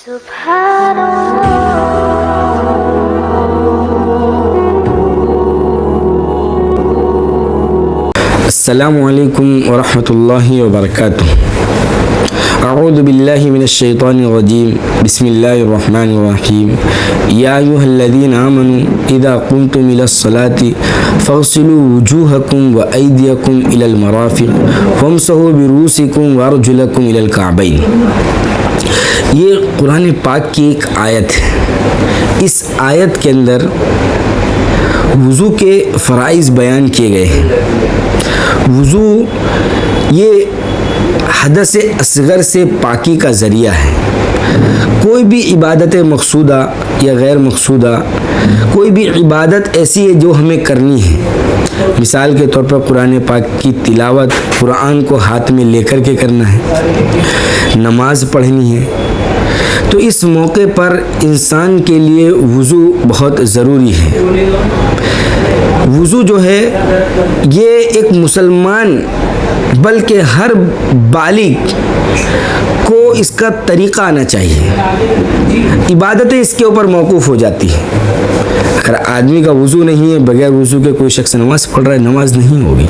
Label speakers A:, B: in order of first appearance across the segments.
A: السلام علیکم ورحمۃ اللہ وبرکاتہ۔ اعوذ باللہ من الشیطان الرجیم، بسم اللہ الرحمن الرحیم۔ یا ایھا الذین آمنوا اذا قمتم الی الصلاۃ فاغسلوا وجوہکم وایدیکم الی المرافق وامسحوا برؤوسکم وارجلکم الی الکعبین۔ یہ قرآن پاک کی ایک آیت ہے۔ اس آیت کے اندر وضو کے فرائض بیان کیے گئے ہیں۔ وضو یہ حدث اصغر سے پاکی کا ذریعہ ہے۔ کوئی بھی عبادت مقصودہ یا غیر مقصودہ، کوئی بھی عبادت ایسی ہے جو ہمیں کرنی ہے، مثال کے طور پر قرآن پاک کی تلاوت، قرآن کو ہاتھ میں لے کر کے کرنا ہے، نماز پڑھنی ہے، تو اس موقع پر انسان کے لیے وضو بہت ضروری ہے۔ وضو جو ہے یہ ایک مسلمان بلکہ ہر بالغ کو اس کا طریقہ آنا چاہیے۔ عبادتیں اس کے اوپر موقوف ہو جاتی ہیں۔ اگر آدمی کا وضو نہیں ہے، بغیر وضو کے کوئی شخص نماز پڑھ رہا ہے، نماز نہیں ہوگی۔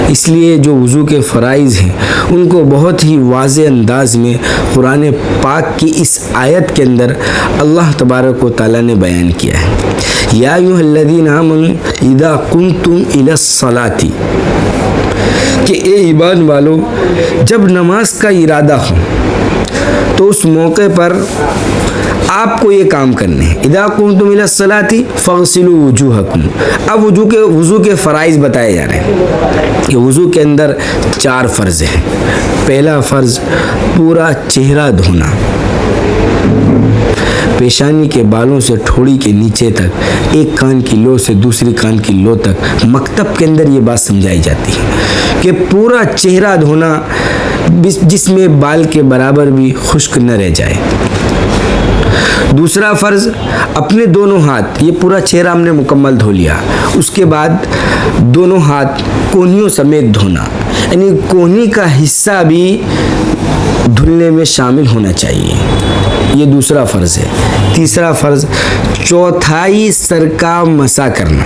A: اس لیے جو وضو کے فرائض ہیں ان کو بہت ہی واضح انداز میں قرآن پاک کی اس آیت کے اندر اللہ تبارک و تعالیٰ نے بیان کیا ہے۔ یا ایھا الذین آمنوا اذا قمتم الی الصلاۃ، کہ اے ایمان والو جب نماز کا ارادہ ہو تو اس موقع پر آپ کو یہ کام کرنے ہیں۔ اذا قمتم الی الصلاۃ فاغسلوا وجوہکم۔ اب وضو کے فرائض بتائے جا رہے ہیں کہ وضو کے اندر 4 فرض ہیں۔ پہلا فرض پورا چہرہ دھونا، پیشانی کے بالوں سے ٹھوڑی کے نیچے تک، ایک کان کی لو سے دوسری کان کی لو تک۔ مکتب کے اندر یہ بات سمجھائی جاتی ہے کہ پورا چہرہ دھونا جس میں بال کے برابر بھی خشک نہ رہ جائے۔ دوسرا فرض اپنے دونوں ہاتھ، یہ پورا چہرہ ہم نے مکمل دھو لیا، اس کے بعد دونوں ہاتھ کونیوں سمیت دھونا، یعنی کونی کا حصہ بھی دھلنے میں شامل ہونا چاہیے۔ یہ دوسرا فرض ہے۔ تیسرا فرض چوتھائی سر کا مسح کرنا،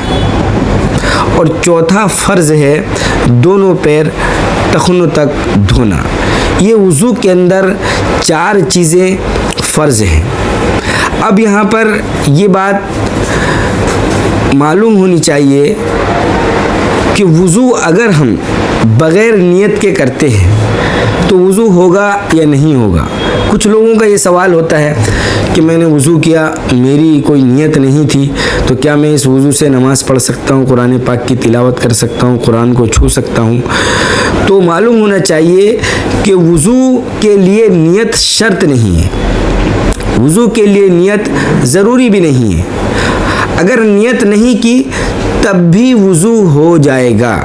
A: اور چوتھا فرض ہے دونوں پیر ٹخنوں تک دھونا۔ یہ وضو کے اندر 4 چیزیں فرض ہیں۔ اب یہاں پر یہ بات معلوم ہونی چاہیے کہ وضو اگر ہم بغیر نیت کے کرتے ہیں تو وضو ہوگا یا نہیں ہوگا۔ کچھ لوگوں کا یہ سوال ہوتا ہے کہ میں نے وضو کیا، میری کوئی نیت نہیں تھی، تو کیا میں اس وضو سے نماز پڑھ سکتا ہوں، قرآن پاک کی تلاوت کر سکتا ہوں، قرآن کو چھو سکتا ہوں؟ تو معلوم ہونا چاہیے کہ وضو کے لیے نیت شرط نہیں ہے، وضو کے لیے نیت ضروری بھی نہیں ہے۔ اگر نیت نہیں کی تب بھی وضو ہو جائے گا،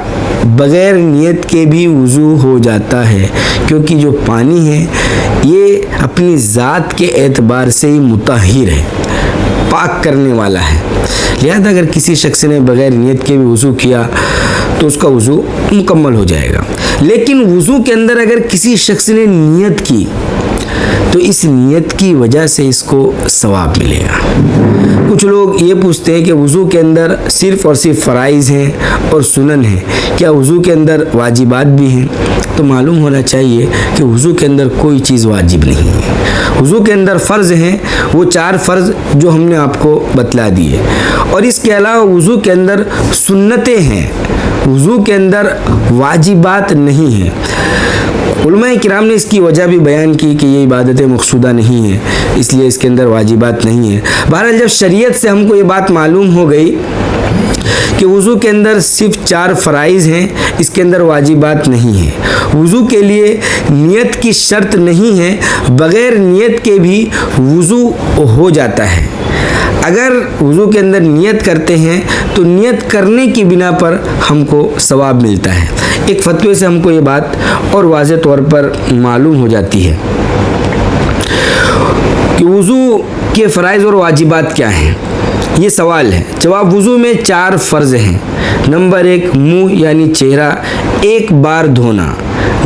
A: بغیر نیت کے بھی وضو ہو جاتا ہے، کیونکہ جو پانی ہے یہ اپنی ذات کے اعتبار سے ہی مطہر ہے، پاک کرنے والا ہے۔ لہذا اگر کسی شخص نے بغیر نیت کے بھی وضو کیا تو اس کا وضو مکمل ہو جائے گا۔ لیکن وضو کے اندر اگر کسی شخص نے نیت کی تو اس نیت کی وجہ سے اس کو ثواب ملے گا۔ کچھ لوگ یہ پوچھتے ہیں کہ وضو کے اندر صرف اور صرف فرائض ہیں اور سنن ہیں، کیا وضو کے اندر واجبات بھی ہیں؟ تو معلوم ہونا چاہیے کہ وضو کے اندر کوئی چیز واجب نہیں ہے۔ وضو کے اندر فرض ہیں، وہ 4 فرض جو ہم نے آپ کو بتلا دیے، اور اس کے علاوہ وضو کے اندر سنتیں ہیں، وضو کے اندر واجبات نہیں ہیں۔ علماء کرام نے اس کی وجہ بھی بیان کی کہ یہ عبادت مقصودہ نہیں ہے، اس لیے اس کے اندر واجبات نہیں ہیں۔ بہرحال جب شریعت سے ہم کو یہ بات معلوم ہو گئی کہ وضو کے اندر صرف 4 فرائض ہیں، اس کے اندر واجبات نہیں ہیں، وضو کے لیے نیت کی شرط نہیں ہے، بغیر نیت کے بھی وضو ہو جاتا ہے۔ اگر وضو کے اندر نیت کرتے ہیں تو نیت کرنے کی بنا پر ہم کو ثواب ملتا ہے۔ ایک فتوے سے ہم کو یہ بات اور واضح طور پر معلوم ہو جاتی ہے کہ وضو کے فرائض اور واجبات کیا ہیں۔ یہ سوال ہے، جواب وضو میں 4 فرض ہیں۔ نمبر 1 منہ یعنی چہرہ 1 بار دھونا،